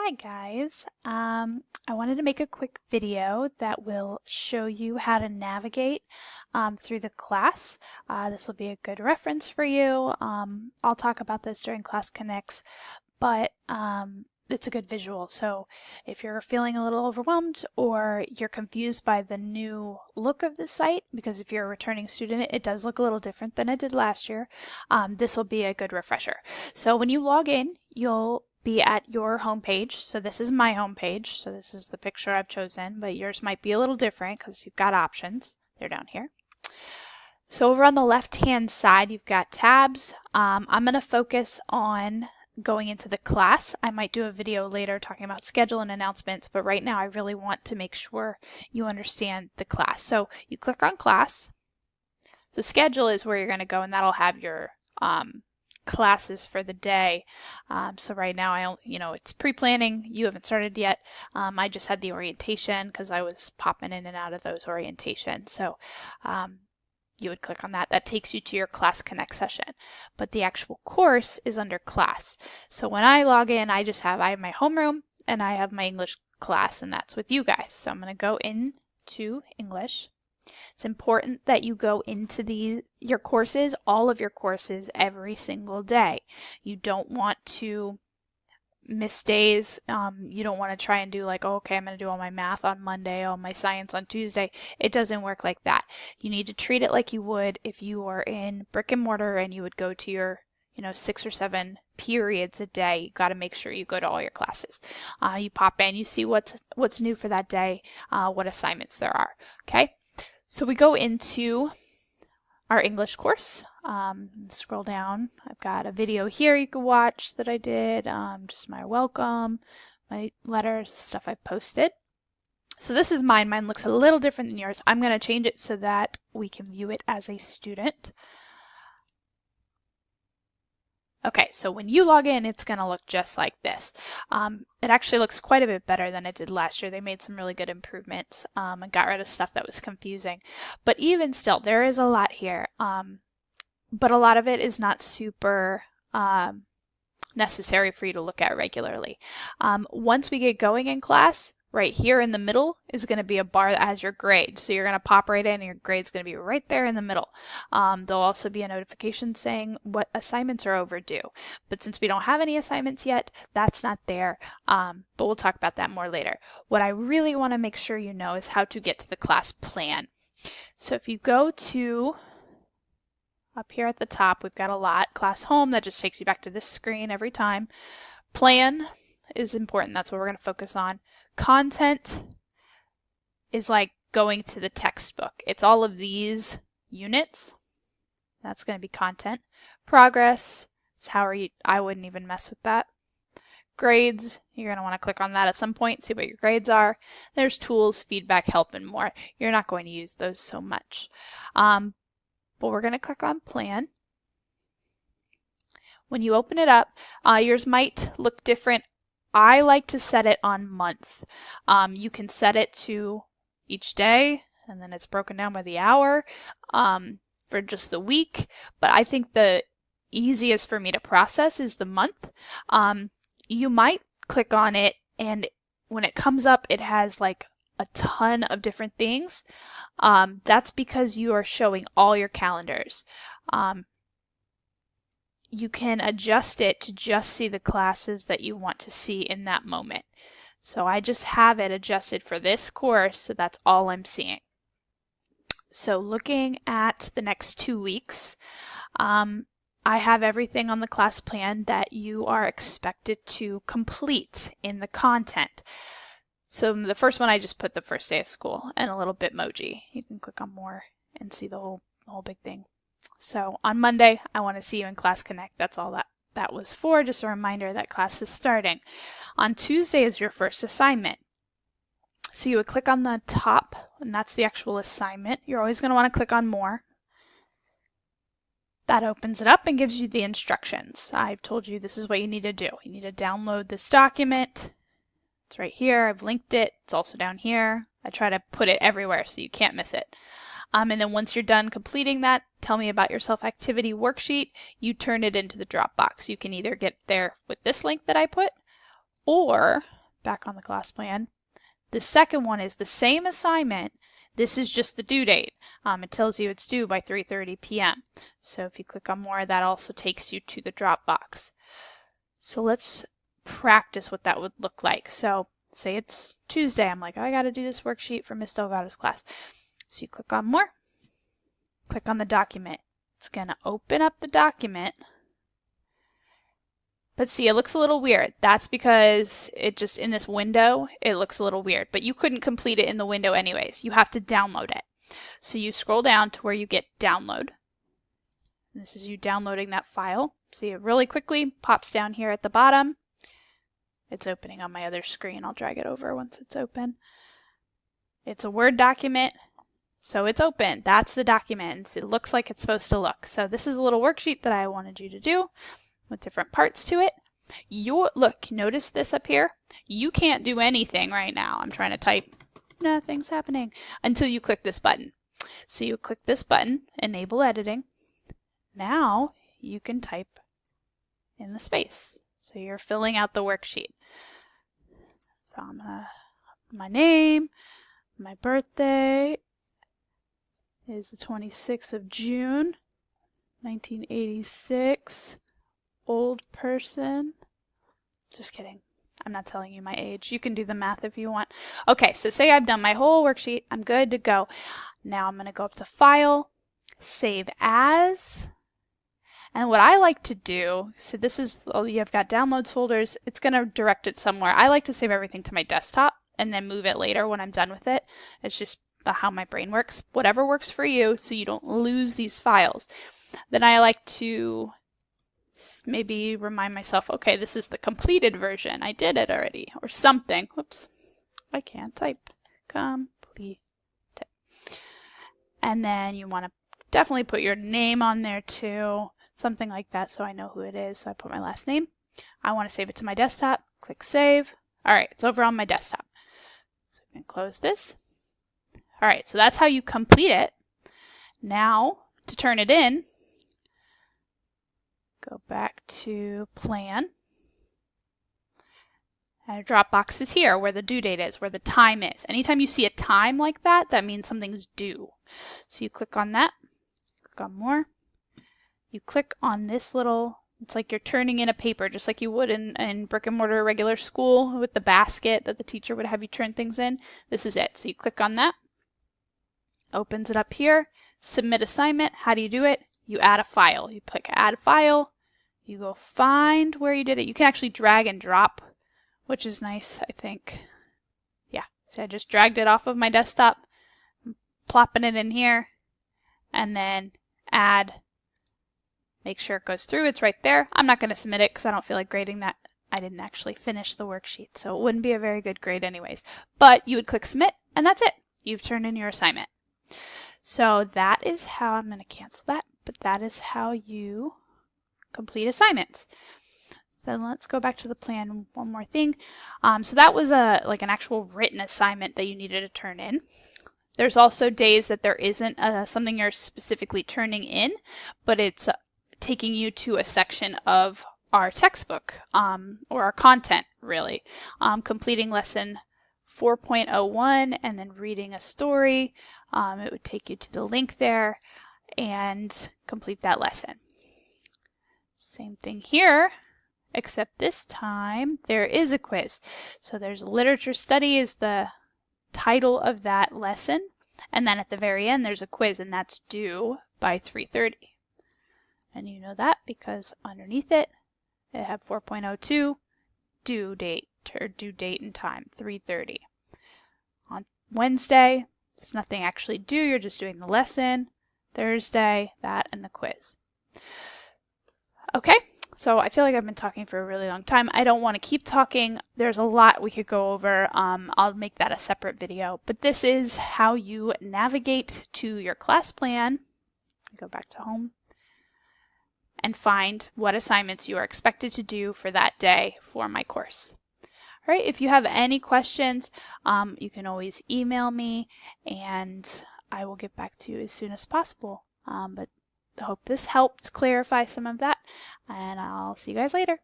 Hi guys, I wanted to make a quick video that will show you how to navigate through the class. This will be a good reference for you. I'll talk about this during Class Connects, but it's a good visual. So if you're feeling a little overwhelmed or you're confused by the new look of the site, because if you're a returning student, it does look a little different than it did last year, this will be a good refresher. So when you log in, you'll be at your home page. So this is my home page. So this is the picture I've chosen, but yours might be a little different because you've got options. They're down here. So over on the left-hand side, you've got tabs. I'm going to focus on going into the class. I might do a video later talking about schedule and announcements, but right now I really want to make sure you understand the class. So you click on class. So schedule is where you're going to go, and that'll have your classes for the day. So right now it's pre-planning. You haven't started yet. I just had the orientation because I was popping in and out of those orientations. So you would click on that. That takes you to your Class Connect session. But the actual course is under class. So when I log in, I have my homeroom and I have my English class, and that's with you guys. So I'm going to go into English. It's important that you go into your courses, all of your courses, every single day. You don't want to miss days. You don't want to try and do like, oh, okay, I'm going to do all my math on Monday, all my science on Tuesday. It doesn't work like that. You need to treat it like you would if you were in brick and mortar and you would go to your 6 or 7 periods a day. You got to make sure you go to all your classes. You pop in, you see what's new for that day, what assignments there are. Okay. So we go into our English course. Scroll down. I've got a video here you can watch that I did, just my welcome, my letters, stuff I posted. So this is mine. Mine looks a little different than yours. I'm going to change it so that we can view it as a student. Okay, so when you log in, it's going to look just like this. It actually looks quite a bit better than it did last year. They made some really good improvements and got rid of stuff that was confusing. But even still, there is a lot here. But a lot of it is not super necessary for you to look at regularly. Once we get going in class, right here in the middle is going to be a bar that has your grade. So you're going to pop right in and your grade's going to be right there in the middle. There'll also be a notification saying what assignments are overdue. But since we don't have any assignments yet, that's not there. But we'll talk about that more later. What I really want to make sure you know is how to get to the class plan. So if you go to up here at the top, we've got a lot. Class home, that just takes you back to this screen every time. Plan is important. That's what we're going to focus on. Content is like going to the textbook. It's all of these units. That's going to be content. Progress is I wouldn't even mess with that. Grades, you're going to want to click on that at some point, see what your grades are. There's tools, feedback, help, and more. You're not going to use those so much. But we're going to click on plan. When you open it up, yours might look different. I like to set it on month. You can set it to each day, and then it's broken down by the hour for just the week. But I think the easiest for me to process is the month. You might click on it, and when it comes up, it has like a ton of different things. That's because you are showing all your calendars. You can adjust it to just see the classes that you want to see in that moment. So I just have it adjusted for this course, so that's all I'm seeing. So looking at the next 2 weeks, I have everything on the class plan that you are expected to complete in the content. So the first one, I just put the first day of school and a little Bitmoji. You can click on more and see the whole big thing. So on Monday, I want to see you in Class Connect. That's all that was for. Just a reminder that class is starting. On Tuesday is your first assignment. So you would click on the top, and that's the actual assignment. You're always going to want to click on more. That opens it up and gives you the instructions. I've told you this is what you need to do. You need to download this document. It's right here. I've linked it. It's also down here. I try to put it everywhere so you can't miss it. And then once you're done completing that, tell me about your self-activity worksheet. You turn it into the Dropbox. You can either get there with this link that I put, or back on the class plan. The second one is the same assignment. This is just the due date. It tells you it's due by 3:30 p.m. So if you click on more, that also takes you to the Dropbox. So let's practice what that would look like. So say it's Tuesday. I'm like, I got to do this worksheet for Miss Delgado's class. So you click on more, click on the document. It's going to open up the document. But see, it looks a little weird. That's because it just, in this window, it looks a little weird. But you couldn't complete it in the window anyways. You have to download it. So you scroll down to where you get download. This is you downloading that file. See, it really quickly pops down here at the bottom. It's opening on my other screen. I'll drag it over once it's open. It's a Word document. So it's open. That's the document. It looks like it's supposed to look. So this is a little worksheet that I wanted you to do with different parts to it. Look, notice this up here? You can't do anything right now. I'm trying to type. Nothing's happening until you click this button. So you click this button, Enable Editing. Now you can type in the space. So you're filling out the worksheet. So I'm gonna, my name, my birthday is the 26th of June, 1986. Old person. Just kidding. I'm not telling you my age. You can do the math if you want. Okay, so say I've done my whole worksheet. I'm good to go. Now I'm going to go up to File, Save As. And what I like to do, so this is, you've got downloads folders. It's going to direct it somewhere. I like to save everything to my desktop and then move it later when I'm done with it. It's just how my brain works. Whatever works for you so you don't lose these files. Then I like to maybe remind myself, okay, this is the completed version. I did it already, or something. Whoops, I can't type. Complete. And then you want to definitely put your name on there too, something like that, so I know who it is. So I put my last name. I want to save it to my desktop. Click Save. All right, it's over on my desktop. So we can close this. All right, so that's how you complete it. Now, to turn it in, go back to Plan. And Dropbox is here where the due date is, where the time is. Anytime you see a time like that, that means something's due. So you click on that, click on More. You click on this little, it's like you're turning in a paper, just like you would in brick and mortar regular school with the basket that the teacher would have you turn things in. This is it. So you click on that, opens it up here, Submit Assignment. How do you do it? You add a file. You click Add File. You go find where you did it. You can actually drag and drop, which is nice, I think. Yeah, so I just dragged it off of my desktop, plopping it in here, and then add. Make sure it goes through. It's right there. I'm not going to submit it because I don't feel like grading that. I didn't actually finish the worksheet, so it wouldn't be a very good grade anyways. But you would click Submit, and that's it. You've turned in your assignment. So that is how, I'm going to cancel that, but that is how you complete assignments. So let's go back to the plan. One more thing. So that was like an actual written assignment that you needed to turn in. There's also days that there isn't something you're specifically turning in, but it's taking you to a section of our textbook or our content, really. Completing lesson 4.01 and then reading a story. It would take you to the link there and complete that lesson. Same thing here, except this time there is a quiz. So there's literature study is the title of that lesson, and then at the very end there's a quiz, and that's due by 3:30. And you know that because underneath it, it had 4.02 due date and time 3:30. On Wednesday, there's nothing actually due, you're just doing the lesson. Thursday, that and the quiz. Okay, so I feel like I've been talking for a really long time. I don't want to keep talking. There's a lot we could go over. I'll make that a separate video. But this is how you navigate to your class plan. Go back to home and find what assignments you are expected to do for that day for my course. All right, if you have any questions, you can always email me and I will get back to you as soon as possible. But I hope this helped clarify some of that, and I'll see you guys later.